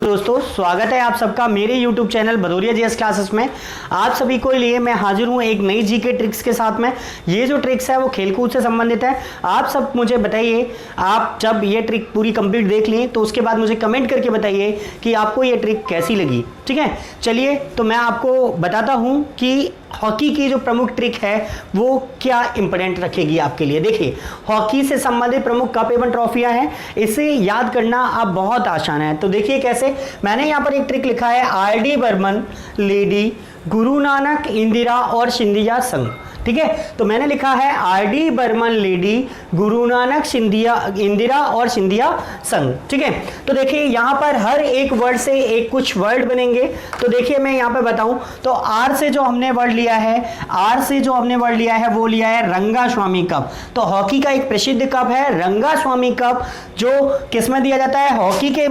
दोस्तों स्वागत है आप सबका मेरे YouTube channel Bhadauria GS classes में। आप सभी को लिए मैं हाजिर हूं एक नई जीके ट्रिक्स के साथ में। ये जो ट्रिक्स है वो खेलकूद से संबंधित है। आप सब मुझे बताइए, आप जब ये ट्रिक पूरी कंप्लीट देख लें तो उसके बाद मुझे कमेंट करके बताइए कि आपको ये ट्रिक कैसी लगी। ठीक है, चलिए तो मैं आपको बताता हूँ कि हॉकी की जो प्रमुख ट्रिक है वो क्या इंपॉर्टेंट रखेगी आपके लिए। देखिए, हॉकी से संबंधित प्रमुख कप एवं ट्रॉफियां हैं, इसे याद करना अब बहुत आसान है। तो देखिए कैसे, मैंने यहाँ पर एक ट्रिक लिखा है आर.डी. बर्मन लेडी, गुरु नानक, इंदिरा और सिंधिया संघ। ठीक है, तो मैंने लिखा है आर.डी. बर्मन लेडी, गुरु नानक, इंदिरा और सिंधिया संघ। ठीक है, तो देखिए यहाँ पर हर एक वर्ड से एक कुछ वर्ड बनेंगे। तो देखिए मैं यहाँ पे बताऊं तो आर से जो हमने वर्ड लिया है, वो लिया है रंगास्वामी कप। तो हॉकी का एक प्रसिद्ध कप है रंगास्वामी कप, जो किस में दिया जाता है,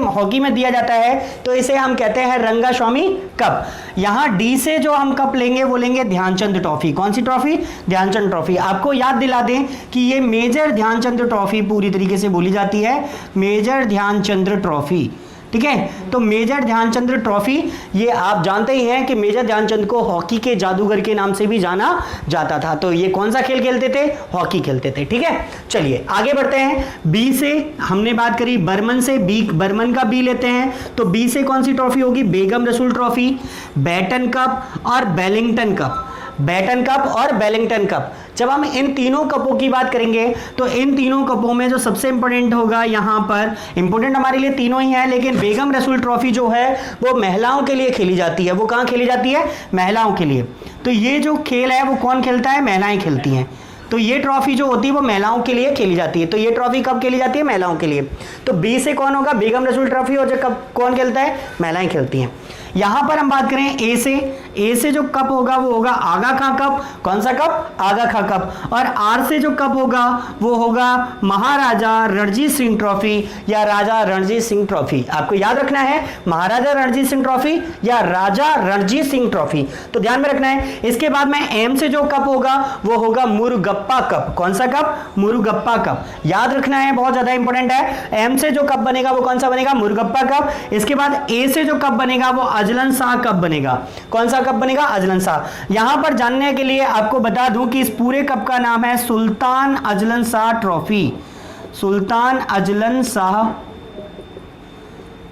हॉकी में दिया जाता है। तो इसे हम कहते हैं रंगास्वामी कप। यहाँ डी से जो हम कप लेंगे वो लेंगे ध्यानचंद ट्रॉफी। कौन सी ट्रॉफी? ध्यानचंद ट्रॉफी। आपको याद दिला दें कि ये मेजर ध्यानचंद ट्रॉफी पूरी तरीके से बोली जाती है, मेजर ध्यानचंद ट्रॉफी। ठीक है, तो मेजर ध्यानचंद ट्रॉफी, ये आप जानते ही हैं कि मेजर ध्यानचंद को हॉकी के जादूगर के नाम से भी जाना जाता था। तो ये कौन सा खेल खेलते थे? हॉकी खेलते थे। ठीक है, चलिए आगे बढ़ते हैं। बी से हमने बात करी बर्मन से, बर्मन का बी लेते हैं। तो बी से कौन सी ट्रॉफी होगी? बेगम रसूल ट्रॉफी, बैटन कप और बेलिंगटन कप। बैटन कप और बेलिंगटन कप। जब हम इन तीनों कपों की बात करेंगे तो इन तीनों कपों में जो सबसे इंपॉर्टेंट होगा, यहाँ पर इंपॉर्टेंट हमारे लिए तीनों ही हैं, लेकिन बेगम रसूल ट्रॉफी जो है वो महिलाओं के लिए खेली जाती है। वो कहाँ खेली जाती है? महिलाओं के लिए। तो ये जो खेल है वो कौन खेलता है? महिलाएं खेलती हैं। तो ये ट्रॉफी जो होती है वो महिलाओं के लिए खेली जाती है। तो ये ट्रॉफी कब खेली जाती है? महिलाओं के लिए। तो बी से कौन होगा? बेगम रसूल ट्रॉफी। और जो कप कौन खेलता है? महिलाएं खेलती हैं। यहां पर हम बात करें ए से जो कप होगा वो होगा आगा खां कप। कौन सा कप? आगा खां कप। और आर से जो कप होगा वो होगा महाराजा रणजीत सिंह ट्रॉफी या राजा रणजीत सिंह ट्रॉफी। आपको याद रखना है महाराजा रणजीत सिंह ट्रॉफी या राजा रणजीत सिंह ट्रॉफी, तो ध्यान में रखना है। इसके बाद में एम से जो कप होगा वो होगा मुरुगप्पा कप। कौन सा कप? मुरुगप्पा कप। याद रखना है, बहुत ज्यादा इंपॉर्टेंट है। एम से जो कप बनेगा वो कौन सा बनेगा? मुरुगप्पा कप। इसके बाद ए से जो कप बनेगा वो अजलन शाह कप बनेगा। कौन सा कप बनेगा? Azlan Shah. यहां पर जानने के लिए आपको बता दूं कि इस पूरे कप का नाम है Sultan Azlan Shah trophy. Sultan Azlan Shah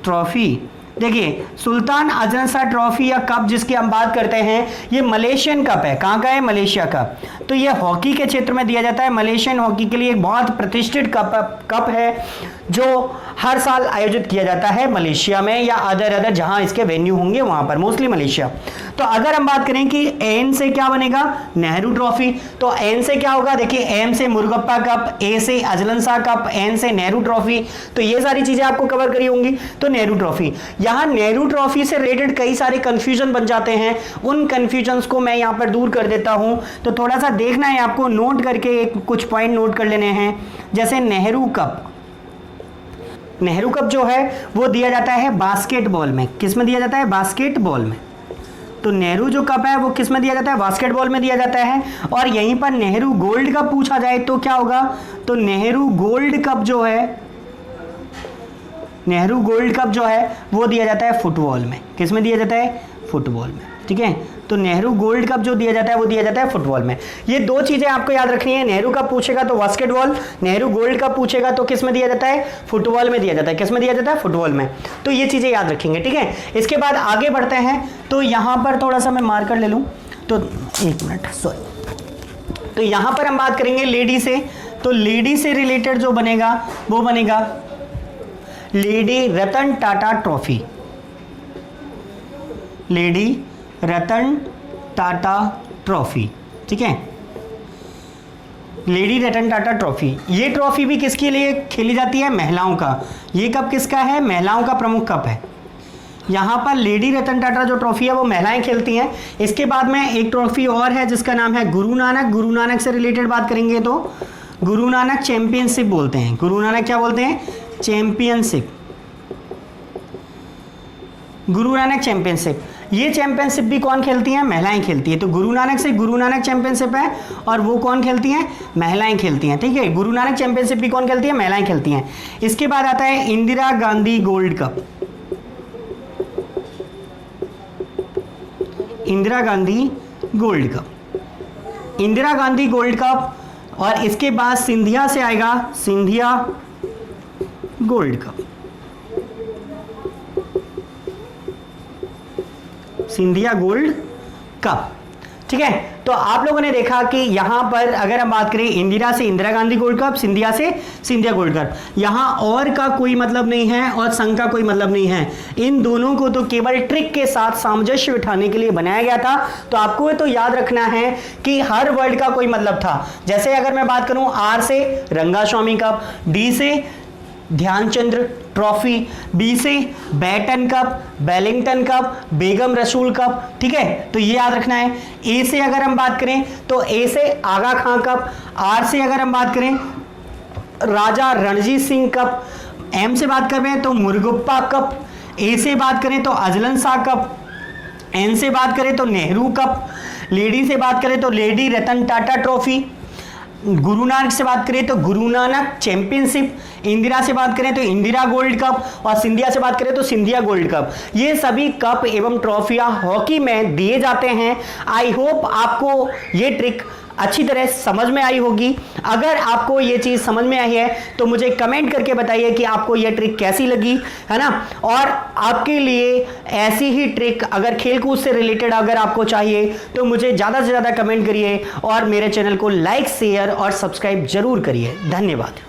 trophy. देखिए, सुल्तान अजलन शाह ट्रॉफी या कप जिसकी हम बात करते हैं, ये मलेशियन कप है। कहाँ का है? मलेशिया का। तो ये हॉकी के क्षेत्र में दिया जाता है। मलेशियन हॉकी के लिए एक बहुत प्रतिष्ठित कप है जो हर साल आयोजित किया जाता है मलेशिया में या अदर जहां इसके वेन्यू होंगे वहां पर, मोस्टली मलेशिया। तो अगर हम बात करें कि एन से क्या बनेगा? नेहरू ट्रॉफी। तो एन से क्या होगा? देखिए, एम से मुरुगप्पा कप, ए से अजलन शाह कप, एन से नेहरू ट्रॉफी। तो ये सारी चीजें आपको कवर करी होंगी। तो नेहरू ट्रॉफी, यहां नेहरू ट्रॉफी से रिलेटेड कई सारे कंफ्यूजन बन जाते हैं। उन कंफ्यूजन्स को मैं यहां पर दूर कर देता हूं। तो थोड़ा सा देखना है आपको, नोट करके कुछ पॉइंट नोट कर लेने हैं। जैसे नेहरू कप, नेहरू कप जो है वो दिया जाता है बास्केटबॉल में। किस में दिया जाता है? बास्केटबॉल में। तो नेहरू जो कप है वो किस में दिया जाता है? बास्केटबॉल में दिया जाता है। और यहीं पर नेहरू गोल्ड कप पूछा जाए तो क्या होगा? तो नेहरू गोल्ड कप जो है, नेहरू गोल्ड कप जो है वो दिया जाता है फुटबॉल में। किस में दिया जाता है? फुटबॉल में। ठीक है, तो नेहरू गोल्ड कप जो दिया जाता है वो दिया जाता है फुटबॉल में। ये दो चीजें आपको याद रखनी है। नेहरू कप पूछेगा तो बास्केटबॉल, नेहरू गोल्ड कप पूछेगा तो किस में दिया जाता है? फुटबॉल में दिया जाता है। किस में दिया जाता है? फुटबॉल में। तो ये चीजें याद रखेंगे। ठीक है, इसके बाद आगे बढ़ते हैं। तो यहां पर थोड़ा सा मैं मार्कर ले लूं, तो एक मिनट, सॉरी। तो यहां पर हम बात करेंगे लेडी से। तो लेडी से रिलेटेड जो बनेगा वो बनेगा lady Ratan Tata trophy. Lady Ratan Tata trophy. ठीक है, लेडी रतन टाटा ट्रॉफी। ये ट्रॉफी भी किसके लिए खेली जाती है? महिलाओं का। ये कप किसका है? महिलाओं का प्रमुख कप है। यहाँ पर लेडी रतन टाटा जो ट्रॉफी है वो महिलाएं खेलती हैं। इसके बाद में एक ट्रॉफी और है जिसका नाम है गुरु नानक। गुरु नानक से रिलेटेड बात करेंगे तो गुरु नानक चैंपियनशिप बोलते हैं। गुरु नानक क्या बोलते हैं? चैंपियनशिप। गुरु नानक चैंपियनशिप। ये चैंपियनशिप भी कौन खेलती हैं? महिलाएं खेलती है। तो गुरु नानक से गुरु नानक चैंपियनशिप है और वो कौन खेलती हैं? महिलाएं खेलती हैं। ठीक है, गुरु नानक चैंपियनशिप भी कौन खेलती है? महिलाएं खेलती हैं। इसके बाद आता है Indira Gandhi gold cup. Indira Gandhi gold cup, Indira Gandhi gold cup. और इसके बाद सिंधिया से आएगा Scindia gold cup, Scindia gold cup. ठीक है, तो आप लोगों ने देखा कि यहां पर अगर हम बात करें इंदिरा से इंदिरा गांधी गोल्ड कप, सिंधिया से सिंधिया गोल्ड कप, यहां और का कोई मतलब नहीं है और संघ का कोई मतलब नहीं है। इन दोनों को तो केवल ट्रिक के साथ सामंजस्य बिठाने के लिए बनाया गया था। तो आपको तो याद रखना है कि हर वर्ड का कोई मतलब था। जैसे अगर मैं बात करूं आर से रंगास्वामी कप, डी से ध्यानचंद्र ट्रॉफी, बी से बैटन कप, बेलिंगटन कप, बेगम रसूल कप। ठीक है, तो ये याद रखना है। ए से अगर हम बात करें तो ए से आगा खां कप, आर से अगर हम बात करें राजा रणजीत सिंह कप, एम से बात करें तो मुरगुप्पा कप, ए से बात करें तो अजलन शाह कप, एन से बात करें तो नेहरू कप, लेडी से बात करें तो लेडी रतन टाटा ट्रॉफी, गुरु नानक से बात करें तो गुरु नानक चैंपियनशिप, इंदिरा से बात करें तो इंदिरा गोल्ड कप और सिंधिया से बात करें तो सिंधिया गोल्ड कप। ये सभी कप एवं ट्रॉफियां हॉकी में दिए जाते हैं। आई होप आपको ये ट्रिक अच्छी तरह समझ में आई होगी। अगर आपको ये चीज़ समझ में आई है तो मुझे कमेंट करके बताइए कि आपको ये ट्रिक कैसी लगी, है ना। और आपके लिए ऐसी ही ट्रिक अगर खेलकूद से रिलेटेड अगर आपको चाहिए तो मुझे ज़्यादा से ज़्यादा कमेंट करिए और मेरे चैनल को लाइक शेयर और सब्सक्राइब जरूर करिए। धन्यवाद।